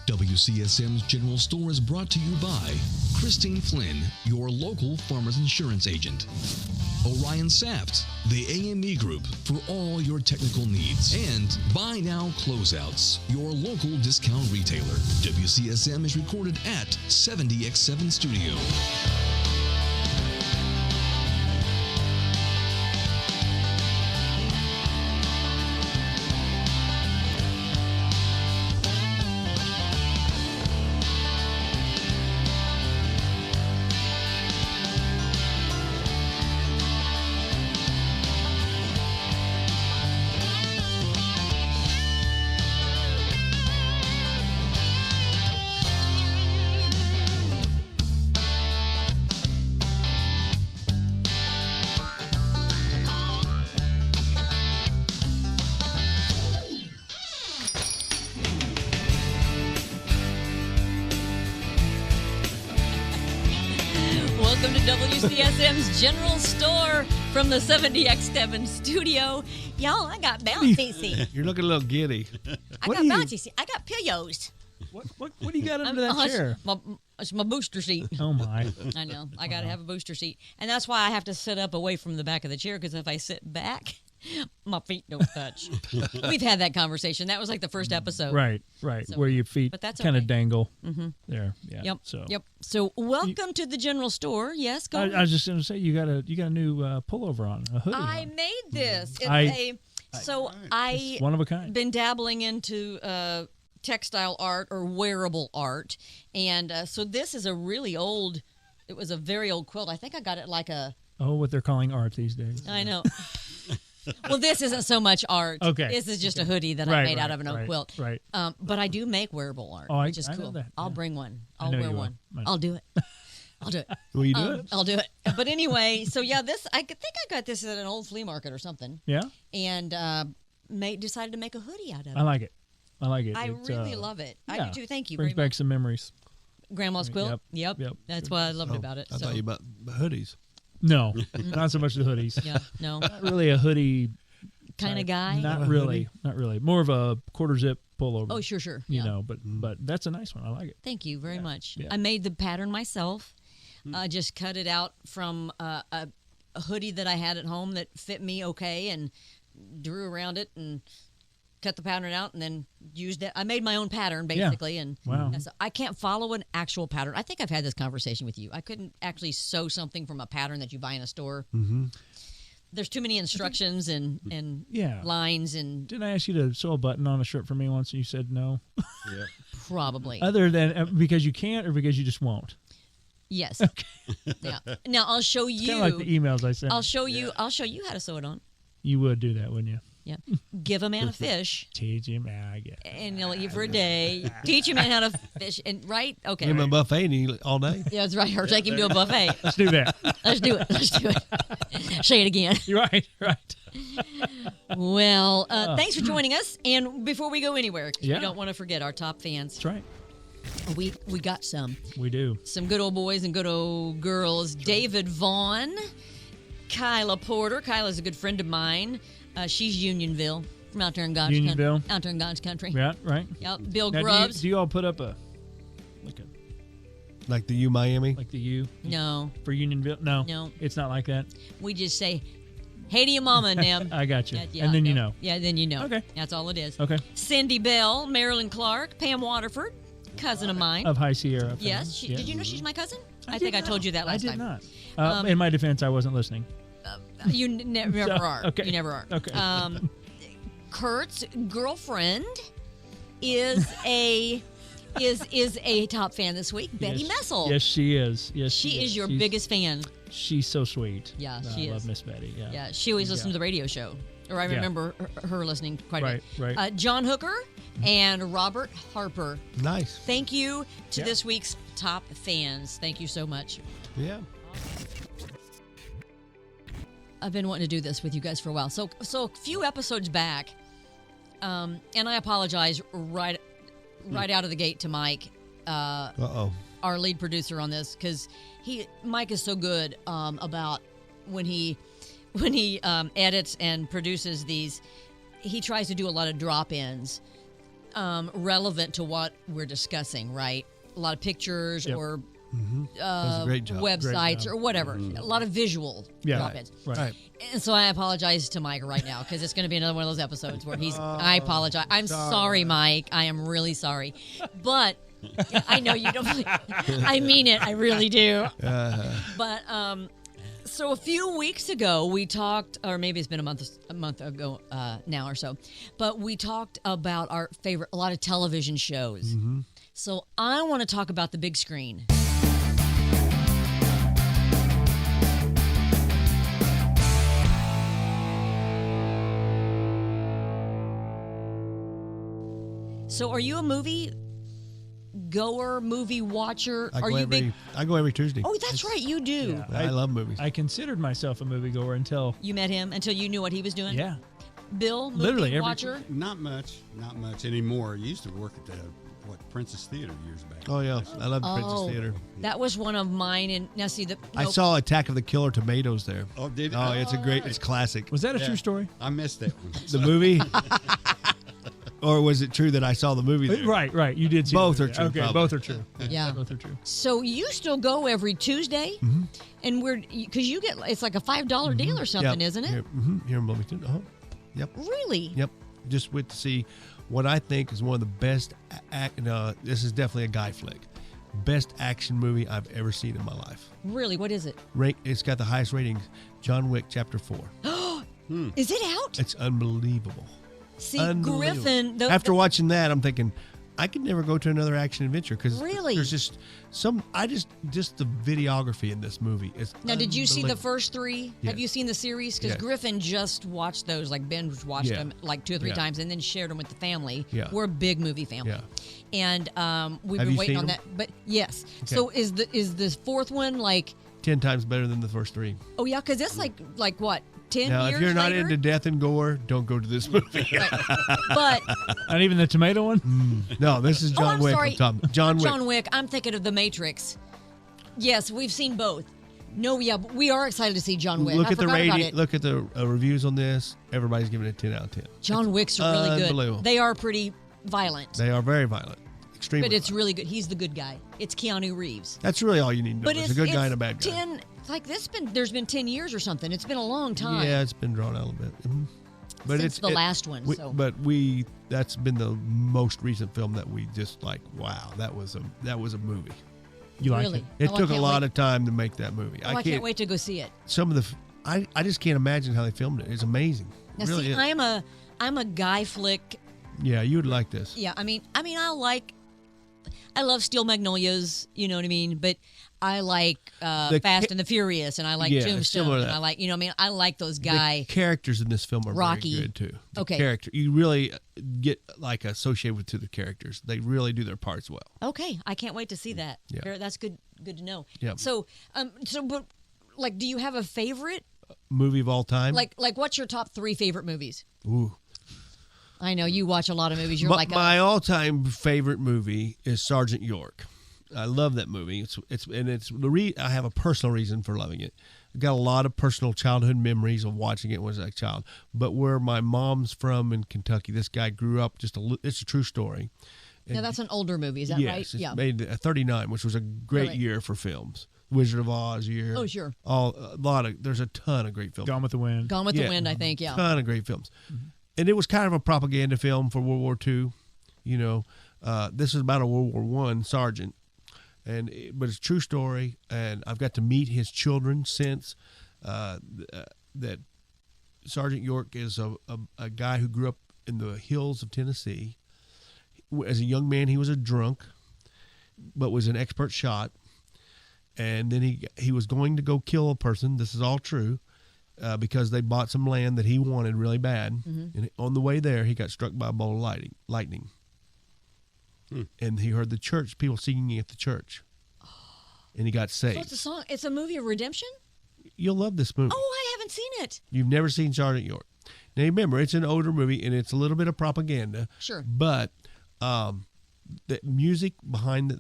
WCSM's General Store is brought to you by Christine Flynn, your local farmer's insurance agent. Orion Saft, the AME Group for all your technical needs. And Buy Now Closeouts, your local discount retailer. WCSM is recorded at 70X7 Studio. Welcome to WCSM's General Store from the 70X7 studio. Y'all, I got bouncy seat. You're looking a little giddy. I got bouncy seat. I got pillows. What do you got under that chair? It's my booster seat. Oh, my. I know. I got to have a booster seat. And that's why I have to sit up away from the back of the chair, because if I sit back, my feet don't touch. We've had that conversation. That was like the first episode. Right. So, where your feet kind of dangle there. Yeah. Yep. So welcome to the General Store. Yes, go ahead. I was just going to say, you got a new pullover on, a hoodie. I made this. It's one of a kind. Been dabbling into textile art or wearable art, and so this is a really old. It was a very old quilt. I think I got it like a. Oh, what they're calling art these days. I know. Well, this isn't so much art. Okay. This is just a hoodie that I made out of an oak quilt. Right. But I do make wearable art, which is cool. Know that. I'll bring one. I'll wear one. I'll do it. I'll do it. Will you do it? I'll do it. But anyway, so yeah, I think I got this at an old flea market or something. Yeah. And decided to make a hoodie out of it. I like it. I really love it. I do too. Thank you. Brings back some memories. Grandma's quilt. Yep. That's what I loved about it. I thought you about hoodies. No, not so much the hoodies. Yeah, no. Not really a hoodie kind of guy. Not really. More of a quarter zip pullover. Oh, sure. You know, but that's a nice one. I like it. Thank you very much. Yeah. I made the pattern myself. I just cut it out from a hoodie that I had at home that fit me okay, and drew around it and cut the pattern out, and then used it. I made my own pattern basically, and so I can't follow an actual pattern. I think I've had this conversation with you. I couldn't actually sew something from a pattern that you buy in a store. Mm-hmm. There's too many instructions and lines and. Didn't I ask you to sew a button on a shirt for me once, and you said no? Yeah, probably. Other than because you can't, or because you just won't. Yes. Okay. Yeah. Now I'll show you. Kind of like the emails I sent. I'll show you how to sew it on. You would do that, wouldn't you? Yeah. Give a man a fish. Teach him and he'll eat for a day. Teach a man how to fish. And right? Okay. Give him a buffet and eat all day. Yeah, that's right. Or take him to a buffet. Let's do that. Let's do it. Say it again. Right. Well, thanks for joining us. And before we go anywhere, we don't want to forget our top fans. That's right. We got some. We do. Some good old boys and good old girls. David Vaughn, Kyla Porter. Kyla's a good friend of mine. She's Unionville from out there in God's Unionville. Out there in God's country. Yeah, right. Yep. Bill now, Grubbs. Do you all put up like the U Miami? Like the U? No. For Unionville? No. It's not like that. We just say, hey to your mama and them. I got you. And then you know. Yeah, then you know. Okay. That's all it is. Okay. Cindy Bell, Marilyn Clark, Pam Waterford, cousin of mine. Of High Sierra. Yes. Did you know she's my cousin? I think I told you that last time. I did not. In my defense, I wasn't listening. You never are. Okay. You never are. Okay. Kurt's girlfriend is a top fan this week. Betty Messel. Yes, she is. Yes, she is your biggest fan. She's so sweet. Yeah, she is. I love Miss Betty. Yeah. Yeah, she always listened to the radio show, or I remember her listening quite a bit. Right. John Hooker and Robert Harper. Nice. Thank you to this week's top fans. Thank you so much. Yeah. I've been wanting to do this with you guys for a while. So a few episodes back, and I apologize right out of the gate to Mike, our lead producer on this, because Mike is so good about when he edits and produces these. He tries to do a lot of drop-ins relevant to what we're discussing, right? A lot of pictures or Does a great job. websites or whatever. A lot of visual drop-ins. Right. And so I apologize to Mike right now because it's going to be another one of those episodes where I apologize. I'm sorry, Mike. I am really sorry. But I know you don't. I mean it. I really do. But so a few weeks ago we talked, or maybe it's been a month ago now or so, but we talked about our favorite, a lot of television shows. So I want to talk about the big screen. So are you a movie goer, movie watcher? I go every Tuesday. Oh, that's right, you do. Yeah, I love movies. I considered myself a moviegoer until You met him, until you knew what he was doing? Yeah. Bill, movie Literally watcher? Not much anymore. I used to work at the Princess Theater years back. Oh yeah, I love the Princess Theater. That was one of mine. And now see I saw Attack of the Killer Tomatoes there. Oh, did you? Oh, it's a great, it's classic. Was that a true story? I missed that one. The movie? Or was it true that I saw the movie there? Right. You did see Both the are movie. true, Okay, probably. both are true. Yeah. Both are true. So you still go every Tuesday? And because you get, it's like a $5 deal or something, isn't it? Here in Bloomington. Yep. Really? Yep. Just went to see what I think is one of the best. This is definitely a guy flick. Best action movie I've ever seen in my life. Really? What is it? It's got the highest ratings. John Wick Chapter 4. Is it out? It's unbelievable. See, Unbelievable. Griffin. After watching that, I'm thinking, I could never go to another action adventure because Really? there's just just the videography in this movie is. Now, did you see the unbelievable. first three? Yes. Have you seen the series? Because Yes. Griffin just watched those, like binge watched Yeah. them like 2 or 3 Yeah. times, and then shared them with the family. Yeah. We're a big movie family, Yeah. and we've Have been you waiting seen on them? that. But yes, Okay. so is the fourth one like? 10 times better than the first 3. Oh yeah, because it's like what 10 Now, years if you're not later? into death and gore, don't go to this movie. Right. But Not even the tomato one? No, this is John I'm Wick. sorry. I'm talking- John Wick. John Wick. I'm thinking of The Matrix. Yes, we've seen both. No, yeah, but we are excited to see John Wick. Look I at the forgot about rating. it. Look at the reviews on this. Everybody's giving it a 10 out of 10. John Wick's are really good. Unbelievable. They are pretty violent, They are very violent. Extremely. but it's violent. really good. He's the good guy. It's Keanu Reeves. That's really all you need to know. But It's a good guy and a bad guy. 10, like this there's been 10 years or something. It's been a long time. Yeah, it's been drawn out a little bit. But Since the last one, so. But that's been the most recent film that we just like. Wow, that was a movie. You liked Really? it? It Oh, I took a can't lot wait. of time to make that movie. Oh, I can't wait to go see it. Some of the, I just can't imagine how they filmed it. It's amazing. Now, It really see, is. I'm a guy flick. Yeah, you would like this. Yeah, I mean, I love Steel Magnolias, you know what I mean? But I like Fast and the Furious, and I like Yeah, Tombstone, similar to and that. I like, you know what I mean? I like those The guy. characters in this film are Rocky. very good too. The Okay. character, you really get like associated with to the characters. They really do their parts well. Okay, I can't wait to see that. Yeah. That's good to know. Yeah. So, but like, do you have a favorite? Movie of all time. Like, what's your top 3 favorite movies? Ooh. I know you watch a lot of movies. You're My, like, my all-time favorite movie is Sergeant York. I love that movie. I have a personal reason for loving it. I got a lot of personal childhood memories of watching it when I was a child. But where my mom's from in Kentucky, this guy grew up it's a true story. now that's an older movie, is that yes, right? it's Yeah. made at 39, which was a great Right. year for films. Wizard of Oz year. Oh, sure. There's a ton of great films. Gone with the Wind. Gone with the Wind, I think. Yeah. Ton of great films. And it was kind of a propaganda film for World War II. You know, this is about a World War I sergeant, but it's a true story. And I've got to meet his children since. That Sergeant York is a guy who grew up in the hills of Tennessee. As a young man, he was a drunk, but was an expert shot. And then he was going to go kill a person. This is all true. Because they bought some land that he wanted really bad. And on the way there, he got struck by a bolt of lightning. And he heard the church, people singing at the church. And he got So saved. it's a song. It's a movie of redemption. You'll love this movie. Oh, I haven't seen it. You've never seen Sergeant York. Now remember, it's an older movie and it's a little bit of propaganda. Sure. But the music behind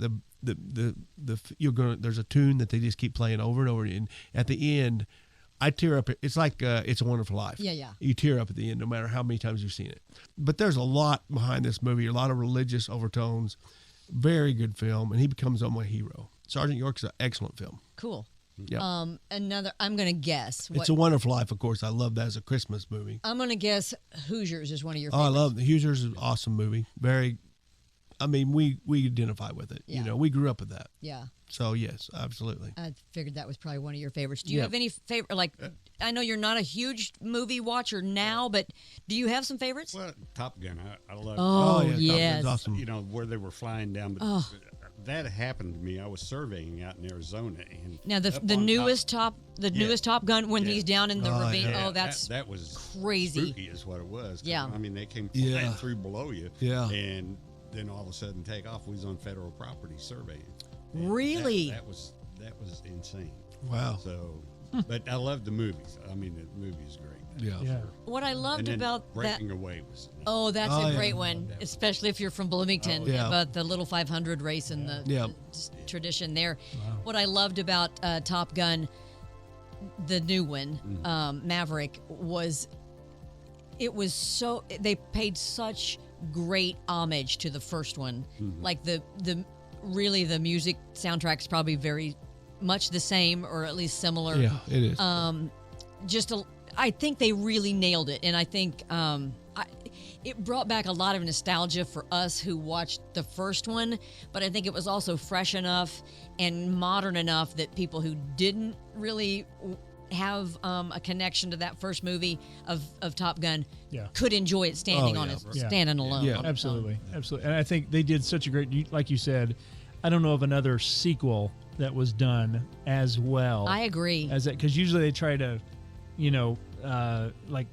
there's a tune that they just keep playing over and over. And at the end, I tear up. It's like It's a Wonderful Life. Yeah. You tear up at the end, no matter how many times you've seen it. But there's a lot behind this movie, a lot of religious overtones. Very good film, and he becomes my hero. Sergeant York is an excellent film. Cool. Yeah. Another. I'm gonna guess. It's a Wonderful Life, of course. I love that as a Christmas movie. I'm gonna guess Hoosiers is one of your. Oh, favorites. I love the Hoosiers. Is an awesome movie. Very. I mean, we identify with it. Yeah. You know, we grew up with that. Yeah. So yes, absolutely. I figured that was probably one of your favorites. Do you have any favorite? Like, I know you're not a huge movie watcher now, but do you have some favorites? Well, Top Gun, I love. Oh, Top yes. Gun's awesome. You know where they were flying down, but that happened to me. I was surveying out in Arizona, and now the newest Top Gun when he's down in the ravine. Yeah, Oh, that's that was crazy. Spooky, is what it was. Yeah. I mean they came flying through below you. Yeah. And then all of a sudden take off. We was on federal property surveying. And Really? That was insane. Wow. So, but I love the movies. I mean, the movie is great. Yeah. What I loved And then about that. Breaking Away was. Oh, that's Oh, a yeah. great one, especially if you're from Bloomington. yeah. About the little 500 race and the tradition there. What I loved about Top Gun, the new one, Maverick, was it was so they paid such great homage to the first one. Like the music soundtrack's probably very much the same or at least similar. Yeah, it is. I think they really nailed it, and I think it brought back a lot of nostalgia for us who watched the first one, but I think it was also fresh enough and modern enough that people who didn't really have a connection to that first movie of Top Gun could enjoy it standing standing alone. Yeah, absolutely. And I think they did such a great, like you said, I don't know of another sequel that was done as well. I agree. As that, because usually they try to, like,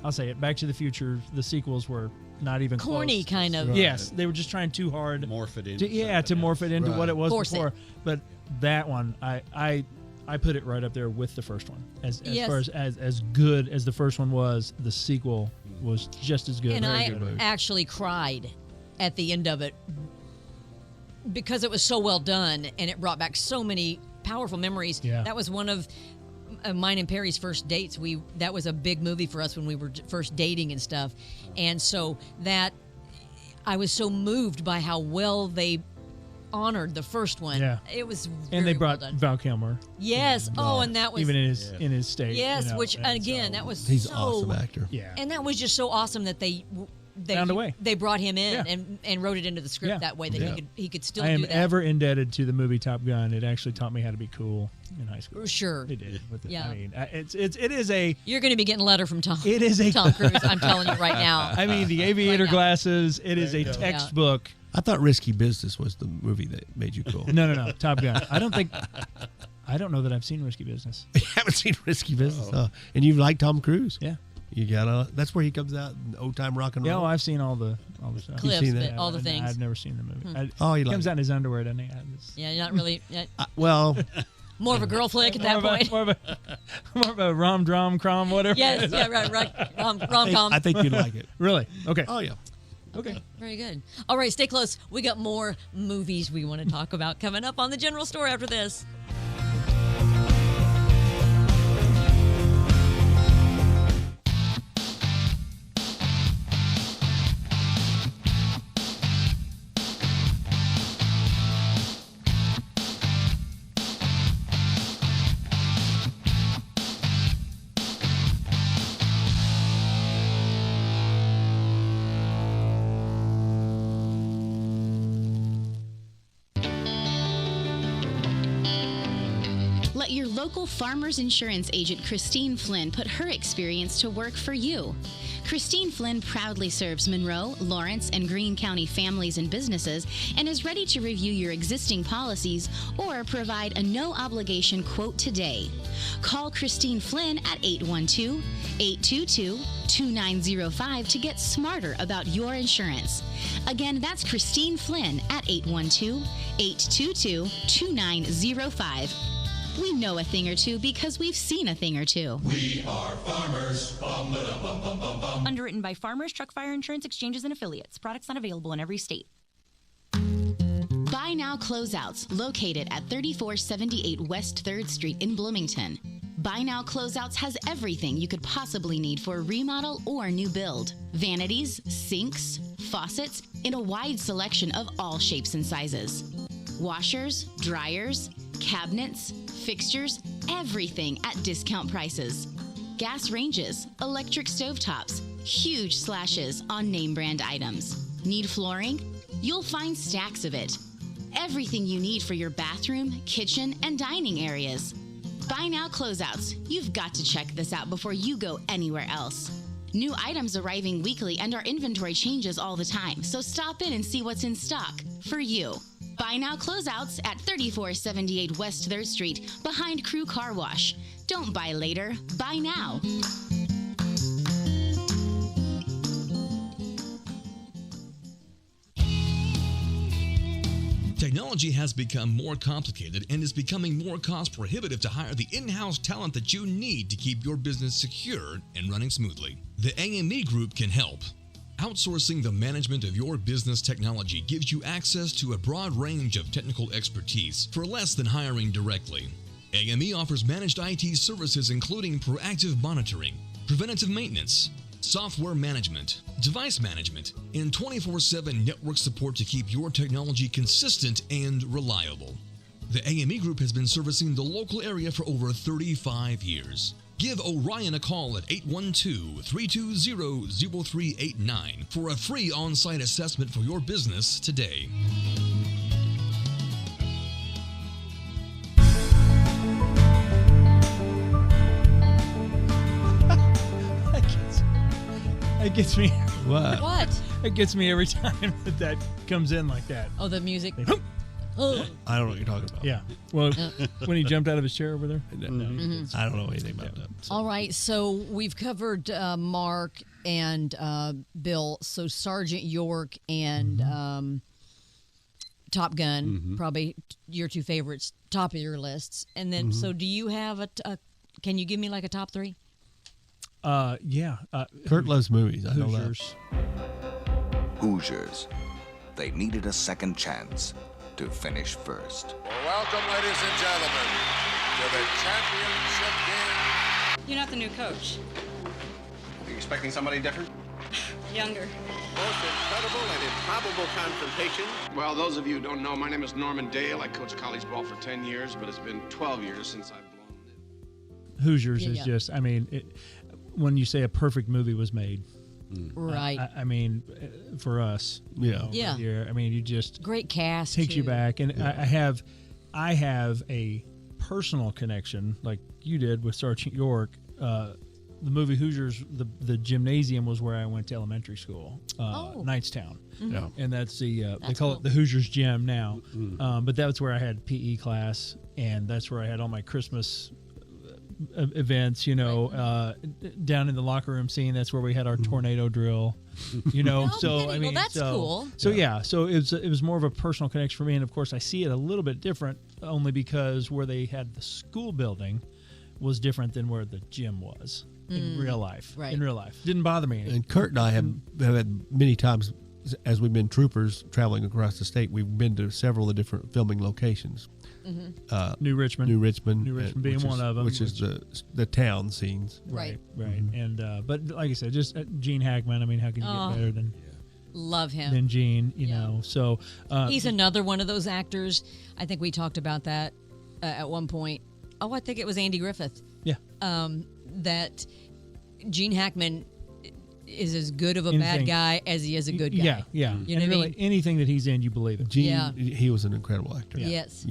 I'll say it, Back to the Future, the sequels were not even corny, close. kind of. Yes, they were just trying too hard Morph it into. Morph it into what it was Force before. it. But that one, I put it right up there with the first one. As far as good as the first one was, the sequel was just as good. And Very I good movie. actually cried at the end of it because it was so well done and it brought back so many powerful memories. Yeah. That was one of mine and Perry's first dates. That was a big movie for us when we were first dating and stuff. And so that I was so moved by how well they honored the first one. Yeah. It was And they brought well done. Val Kilmer. Yes. Oh, and that was Even in his state. yes, which again that was He's so an awesome actor. Yeah. and that was just so awesome that they Found a way. They brought him in and wrote it into the script that way that he could still I am do that. ever indebted to the movie Top Gun. It actually taught me how to be cool in high school. Sure. It did. Yeah. I mean, it is a. You're going to be getting a letter from Tom. It is a Tom Cruise. I'm telling you right now. I mean, the aviator now. glasses. It is a textbook. I thought Risky Business was the movie that made you cool. No. Top Gun. I don't know that I've seen Risky Business. You haven't seen Risky Business, and you like Tom Cruise. Yeah. You gotta. That's where he comes out in old time rock and roll. Yeah, well, I've seen all the stuff. Clips, seen but that? all the things. I've never seen the movie. He comes likes out in his underwear, doesn't he? Yeah, you're not really. well, More of a girl flick at that point. More of a rom drum crom whatever. Yes, yeah, right. Rom-com. I think you'd like it. Really? Okay. Oh yeah. Okay. Very good. All right, stay close. We got more movies we want to talk about coming up on the General Store after this. Let your local Farmers Insurance agent Christine Flynn put her experience to work for you. Christine Flynn proudly serves Monroe, Lawrence, and Greene County families and businesses and is ready to review your existing policies or provide a no-obligation quote today. Call Christine Flynn at 812-822-2905 to get smarter about your insurance. Again, that's Christine Flynn at 812-822-2905. We know a thing or two because we've seen a thing or two. We are farmers. Bum, ba-dum, bum, bum, bum, bum. Underwritten by Farmers Truck Fire Insurance Exchanges and Affiliates. Products not available in every state. Buy Now Closeouts, located at 3478 West 3rd Street in Bloomington. Buy Now Closeouts has everything you could possibly need for a remodel or new build. Vanities, sinks, faucets, in a wide selection of all shapes and sizes. Washers, dryers, cabinets, fixtures, everything at discount prices. Gas ranges, electric stovetops, huge slashes on name brand items. Need flooring? You'll find stacks of it. Everything you need for your bathroom, kitchen, and dining areas. Buy Now Closeouts. You've got to check this out before you go anywhere else. New items arriving weekly and our inventory changes all the time, so stop in and see what's in stock for you. Buy Now Closeouts at 3478 West 3rd Street, behind Crew Car Wash. Don't buy later, buy now. Technology has become more complicated and is becoming more cost prohibitive to hire the in-house talent that you need to keep your business secure and running smoothly. The AME Group can help. Outsourcing the management of your business technology gives you access to a broad range of technical expertise for less than hiring directly. AME offers managed IT services including proactive monitoring, preventative maintenance, software management, device management, and 24/7 network support to keep your technology consistent and reliable. The AME Group has been servicing the local area for over 35 years. Give Orion a call at 812-320-0389 for a free on-site assessment for your business today. That gets me. What? What? It gets me every time that comes in like that. Oh, the music. I don't know what you're talking about. Yeah. Well, when he jumped out of his chair over there. I don't know anything about that. So. All right, so we've covered Mark and Bill. So Sergeant York and Top Gun, probably your two favorites, top of your lists. And then, so do you have can you give me like a top three? Yeah. Curt loves movies. I know that. Hoosiers. Hoosiers. They needed a second chance to finish first. Welcome, ladies and gentlemen, to the championship game. You're not the new coach. Are you expecting somebody different? Younger. Most incredible and improbable confrontation. Well, those of you who don't know, my name is Norman Dale. I coached college ball for 10 years, but it's been 12 years since I've blown it. Hoosiers is just, I mean, when you say a perfect movie was made. Right. I mean, for us. Yeah. Here, I mean, you just. Great cast. Takes you too. back. And I have a personal connection, like you did with Sergeant York. The movie Hoosiers, the gymnasium was where I went to elementary school, Knightstown. Yeah. And that's they call it the Hoosiers Gym now. But that's where I had PE class, and that's where I had all my Christmas events, down in the locker room scene. That's where we had our tornado drill, So I mean, that's cool. So yeah, so it was more of a personal connection for me, and of course I see it a little bit different, only because where they had the school building was different than where the gym was in real life. Right. In real life, didn't bother me any. And Curt and I have had many times, as we've been troopers traveling across the state, we've been to several of the different filming locations. New Richmond being one of them, which is the town scenes. Right. And but like I said, just Gene Hackman. I mean, how can you get better than love him? Than Gene, you know. So he's another one of those actors. I think we talked about that at one point. Oh, I think it was Andy Griffith. Yeah. That Gene Hackman is as good of a bad guy as he is a good guy. Yeah. You know what I mean? Anything that he's in, you believe it. Gene, he was an incredible actor. Yeah. Yes.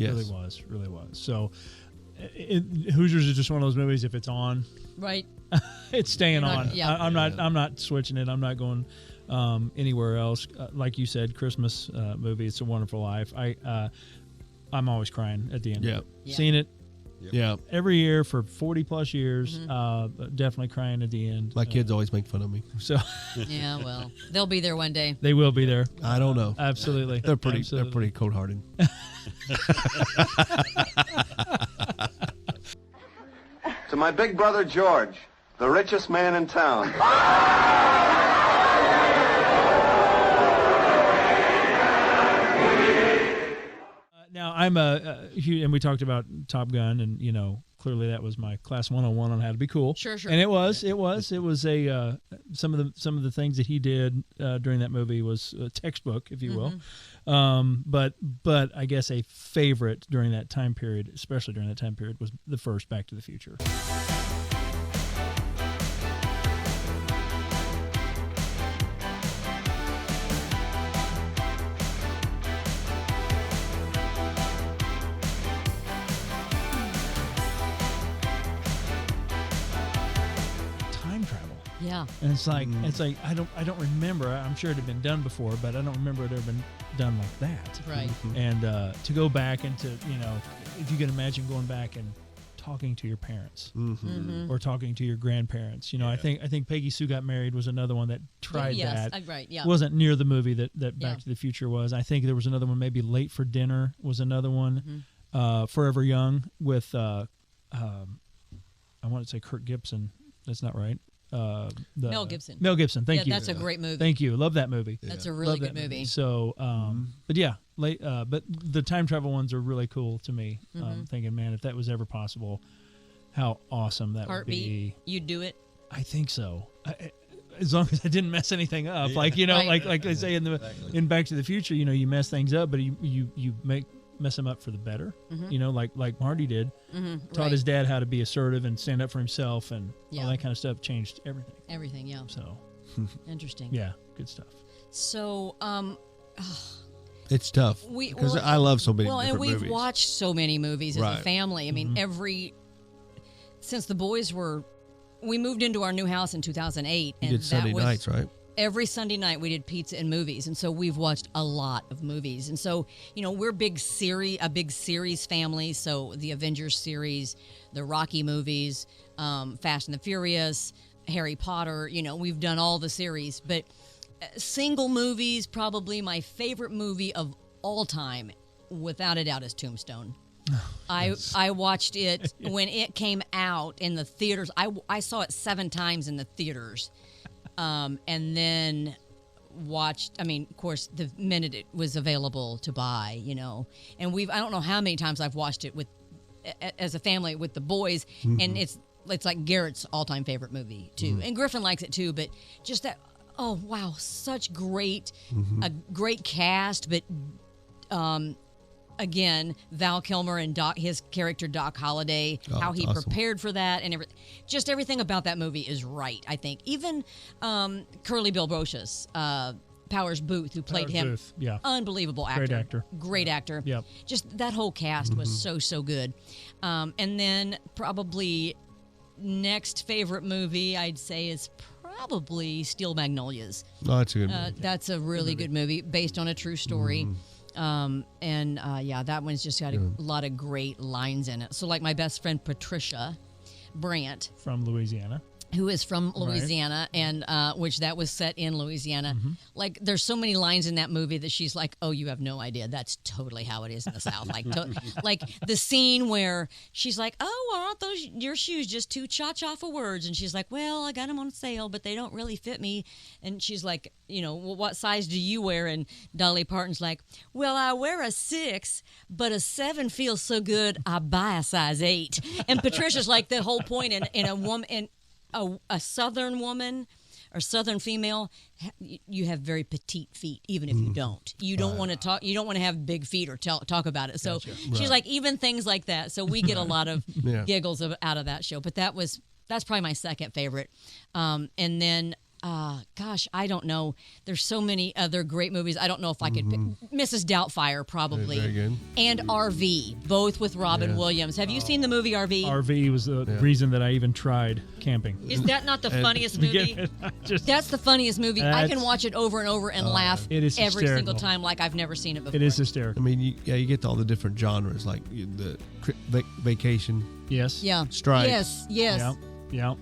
Really was. So Hoosiers is just one of those movies, if it's on, right, it's staying on. Yeah. I'm not switching it. I'm not going anywhere else. Like you said, Christmas movie, It's a Wonderful Life. I'm always crying at the end. Yeah. Seen it. Yeah. Every year for 40 plus years, definitely crying at the end. My kids always make fun of me. So yeah, well, they'll be there one day. They will be there. I don't know. Absolutely. They're pretty cold-hearted. To my big brother George, the richest man in town. Now I'm and we talked about Top Gun, and clearly that was my class 101 on how to be cool. Sure. And it was a some of the things that he did during that movie was a textbook, if you will. But I guess a favorite during that time period, especially during that time period, was the first Back to the Future. Yeah. And it's like I don't remember. I'm sure it had been done before, but I don't remember it ever been done like that. Right. And to go back and to, if you can imagine going back and talking to your parents or talking to your grandparents. I think Peggy Sue Got Married was another one that tried that. Right. Yeah. Wasn't near the movie that Back to the Future was. I think there was another one, maybe Late for Dinner was another one. Forever Young with I want to say Curt Gibson. That's not right. Mel Gibson. Mel Gibson. Thank you. That's a great movie. Thank you. Love that movie. That's a really good movie. So, but yeah, but the time travel ones are really cool to me. Thinking, man, if that was ever possible, how awesome that would be. You'd do it? I think so. As long as I didn't mess anything up, like they say in Back to the Future, you mess things up, but you mess him up for the better. Like Marty did. Taught his dad how to be assertive and stand up for himself, and all that kind of stuff changed everything. Everything, yeah. So interesting. Yeah, good stuff. So it's tough because I love so many different movies. And we've watched so many movies as a family. I mean, since the boys we moved into our new house in 2008. You did Sunday nights, right? Every Sunday night we did pizza and movies, and so we've watched a lot of movies. And so, we're a big series family. So the Avengers series, the Rocky movies, Fast and the Furious, Harry Potter. We've done all the series. But single movies, probably my favorite movie of all time, without a doubt, is Tombstone. I watched it when it came out in the theaters. I saw it 7 times in the theaters. And then watched, of course, the minute it was available to buy, and I don't know how many times I've watched it as a family with the boys, and it's like Garrett's all-time favorite movie too. And Griffin likes it too, but just that, oh wow, such a great cast, but, again, Val Kilmer and his character Doc Holliday, how he prepared for that, and everything about that movie is right. I think even Curly Bill Brocious, Powers Booth, who played him, unbelievable actor, great actor. Yep. Just that whole cast was so good. And then probably next favorite movie I'd say is probably Steel Magnolias. Oh, that's a good movie. That's a really good movie based on a true story. That one's just got a lot of great lines in it. So like my best friend Patricia Brandt from Louisiana, who is from Louisiana, and which that was set in Louisiana. Like there's so many lines in that movie that she's like, oh, you have no idea. That's totally how it is in the South. Like the scene where she's like, oh, aren't those your shoes just too cha-cha for words? And she's like, well, I got them on sale, but they don't really fit me. And she's like, well, what size do you wear? And Dolly Parton's like, well, I wear a 6, but a 7 feels so good, I buy a size 8. And Patricia's like, the whole point in a woman, a Southern woman or Southern female, you have very petite feet, even if you don't. You don't want to talk. You don't want to have big feet or talk about it. So she's like, even things like that. So we get a lot of giggles out of that show. But that's probably my second favorite. And then. I don't know. There's so many other great movies. I don't know if I could pick. Mrs. Doubtfire, probably. Very good. And RV, both with Robin Williams. Have you seen the movie RV? RV was the reason that I even tried camping. Is that not the funniest movie? That's the funniest movie. I can watch it over and over and laugh every single time like I've never seen it before. It is hysterical. You get all the different genres, like the vacation. Yes. Yeah. Strike. Yes. Yeah.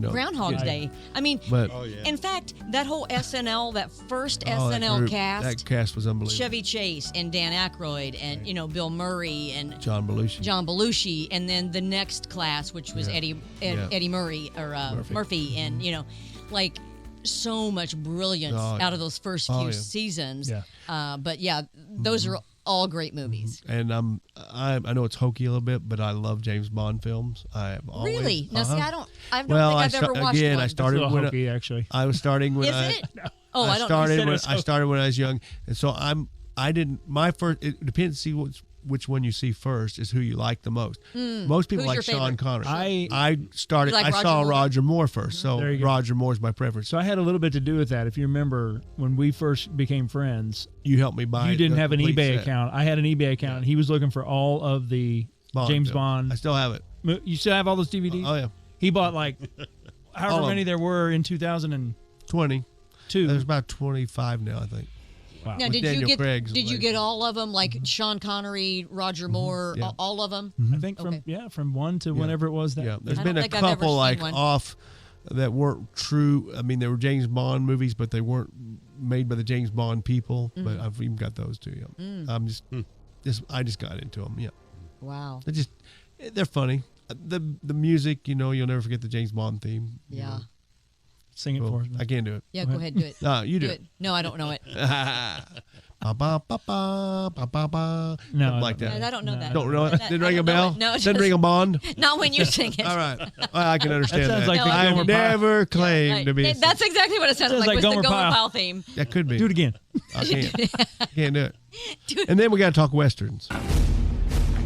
Groundhog's Day. In fact, that whole SNL, that first SNL cast. That cast was unbelievable. Chevy Chase and Dan Aykroyd and Bill Murray and John Belushi. And then the next class, which was Eddie Murray or Murphy, and like so much brilliance out of those first few seasons. Yeah. But those are all great movies. And I know it's hokey a little bit, but I love James Bond films. I have always, Really? Now, see, I don't think well, I've ever watched again, one. I started It's a little when hokey, actually. I was starting when Is I. it? Oh, I don't started know. when I started when I was young, and so I didn't. My first. It depends. See which one you see first is who you like the most. Most people Who's like your Sean favorite? Connery. I started. You like I saw Roger Moore? Roger Moore first, so There you go. Roger Moore's my preference. So I had a little bit to do with that. If you remember, when we first became friends, You helped me buy. you didn't the have an complete eBay set. account. I had an eBay account, and he was looking for all of the James film. Bond. I still have it. You still have all those DVDs? Oh yeah, He bought like All however of many them. there were in 2002. 20. There's about 25 now, I think. Wow. Now, With did Daniel you Craig's get like- get all of them, like Sean Connery, Roger Moore, Yeah. all of them? I think from Okay. from one to whenever it was that. Yeah, there's I been don't a think I've ever couple seen like one. off that weren't true. I mean, they were James Bond movies, but they weren't made by the James Bond people. Mm-hmm. But I've even got those too. Yeah, I'm just I just got into them. Yeah, Wow. they're funny. The music, you'll never forget the James Bond theme. Yeah. Sing it Well, for us. man. I can't do it. Yeah, go ahead, do it. No, you do it. No, I don't know it. Ba, ba, ba, ba, ba, ba, ba. No, Something like I that. I don't know that. Don't know it? That- Didn't I ring a don't know bell? it. No, Didn't just- ring a bond? Not when you sing it. All right. Well, I can understand That sounds like the I've Gomer Pyle. never claimed to be. That's exactly what it sounded Sounds like. like Was the Gomer Gomer Pyle. Pyle theme? That could be. Do it again. I can't do it. And then we got to talk westerns.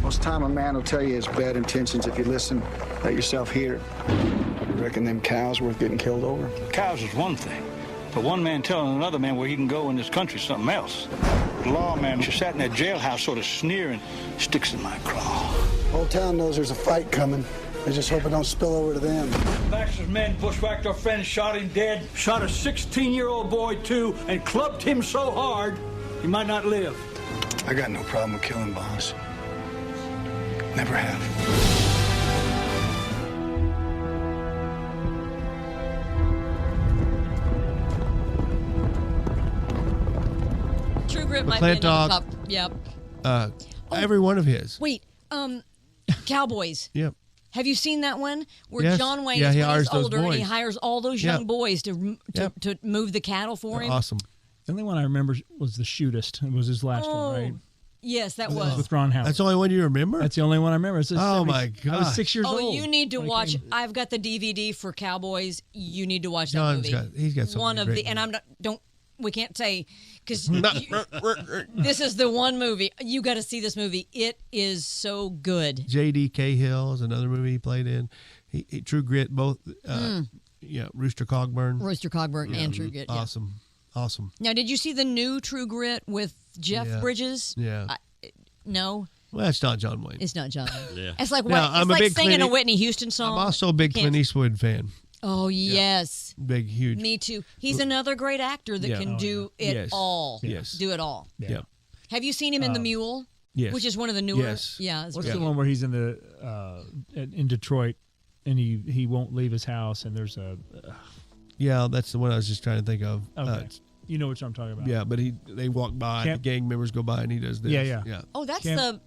Most time a man will tell you his bad intentions. If you listen, let yourself hear it. You reckon them cows worth getting killed over? Cows is one thing, but one man telling another man where he can go in this country is something else. The lawman who sat in that jailhouse sort of sneering sticks in my craw. Whole town knows there's a fight coming. They just hope it don't spill over to them. Baxter's men bushwhacked our friend, shot him dead, shot a 16-year-old boy too, and clubbed him so hard he might not live. I got no problem with killing boss. Never have. True Grit might be another McClintock. top. Yep. Every one of his. Wait, Cowboys. Yep. Have you seen that one where Yes. John Wayne Yeah, is he when hires he's those older and he boys. hires all those Yep. young boys to move the cattle for They're him? awesome. The only one I remember was The Shootist. It was his last one, right? Yes, that With was. Ron Howard. That's the only one you remember? That's the only one I remember. It's a Oh, 70s my I was gosh. 6 years old. Oh, you need to when it watch. came. I've got the DVD for Cowboys. You need to watch that John's movie. he's got some one of great the, and I'm not. Don't. We can't say because movies. this is the one movie you got to see. This movie. It is so good. J.D. Cahill is another movie he played in. He True Grit, both. Yeah, Rooster Cogburn. Rooster Cogburn and True Grit. Yeah. Awesome. Now, did you see the new True Grit with Jeff Yeah. Bridges? Yeah. No, Well, it's not John Wayne. it's not John. Yeah. It's like Now, what? I'm It's a like big singing Clint- a Whitney Houston song. I'm also a big Can't- Clint Eastwood fan. Oh yes, Big, huge. me too. He's another great actor that Yeah. can Oh, do it Yes. all. Yes. Do it all. Yeah. Have you seen him in The Mule? Yes. Which is one of the newer. Yes. Yeah. It's What's really the one where he's in the in Detroit and he won't leave his house and there's a Yeah, that's the one I was just trying to think of. okay. You know what I'm talking about. Yeah, but they walk by, Camp- the gang members go by, and he does this. Yeah. Oh, that's Camp-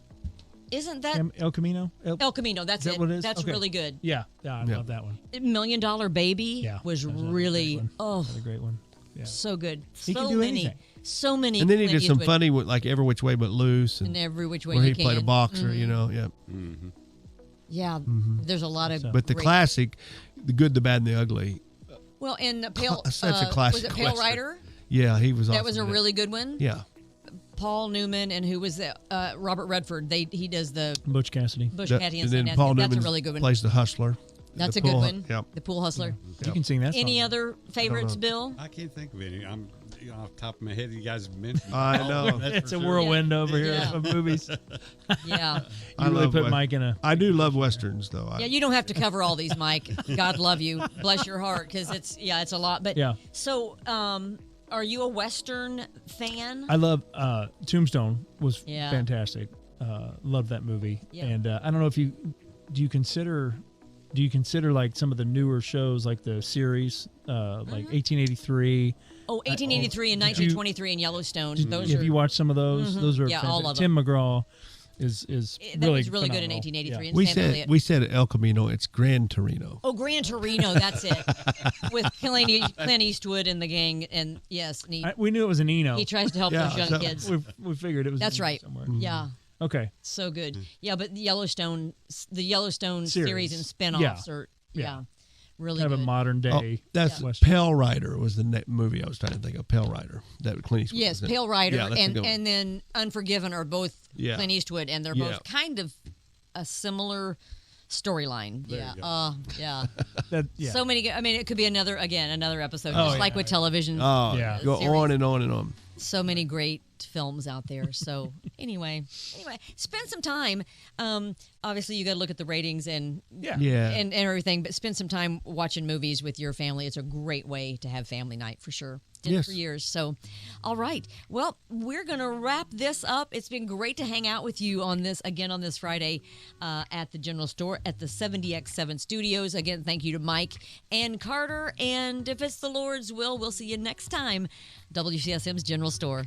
Isn't that El Camino? El Camino? That's Is that it. what it is? That's Okay. really good. Yeah, I love that one. $1 Million Baby was that was a really great oh a great one. Yeah. so good. He So can do many, anything. so many. And then he Clint did some Eastwood- funny with like Every Which Way But Loose, And Every Which Way where You he played a Can. boxer. Mhm. You know, yeah. Yeah, there's a lot of. But the great- classic, The Good, the Bad, and the Ugly. Well, and the Pale. That's a classic Was it Pale Western. Rider? Yeah, he was. That awesome was a in it. really good one. Yeah. Paul Newman and who was the Robert Redford? He does the Butch Cassidy. Bush That- Cassidy and and then Sundance. Paul That's Newman a really good one. plays the hustler. That's The a good pool- one. Yep. The Pool Hustler. You can sing that. Any song. other favorites, Bill? I can't think of any. I'm off the top of my head. You guys mentioned. I all know. of them, that's It's for a sure. whirlwind over here Yeah. of movies. Yeah. You really put Mike in a. I do love westerns, though. Yeah, you don't have to cover all these, Mike. God love you. Bless your heart, because it's a lot. But Yeah. So, are you a Western fan? I love Tombstone was Yeah. fantastic. Loved that movie. Yeah. And I don't know if do you consider like some of the newer shows like the series like 1883. Oh, 1883 and 1923 in Yellowstone. Those Have are. you watched some of those? Mhm. Those are Yeah, all of fantastic. Tim McGraw. is That really was really good in phenomenal. 1883. Yeah. And We Sam said Elliott. we said El Camino. It's Gran Torino. Oh, Gran Torino, that's it. With Clint Eastwood and the gang, and yes, and We knew it was an Eno. he tries to help Yeah, those young so- kids. We figured it was. That's in there right. Somewhere. Yeah, Okay. so good. Yeah, but the Yellowstone series and Series. spinoffs Yeah. are Yeah. really Kind of good. a modern day. Oh, that's Western. Pale Rider was the movie I was trying to think of. Pale Rider. That Clint Eastwood. Yes, was in. Pale Rider Yeah, that's a good one. and then Unforgiven are both Yeah. Clint Eastwood, and they're Yeah. both kind of a similar storyline. There Yeah. you go. Yeah. That, yeah. So many. I mean, it could be another episode, Oh, just like yeah. with television. Oh, Yeah. Go series. on and on and on. So many great films out there. So anyway, spend some time. Obviously, you got to look at the ratings and Yeah. and everything, but spend some time watching movies with your family. It's a great way to have family night for sure. Did it Yes. for years. So, all right. Well, we're gonna wrap this up. It's been great to hang out with you on this Friday at the General Store at the 70X7 Studios. Again, thank you to Mike and Carter. And if it's the Lord's will, we'll see you next time. WCSM's General Store.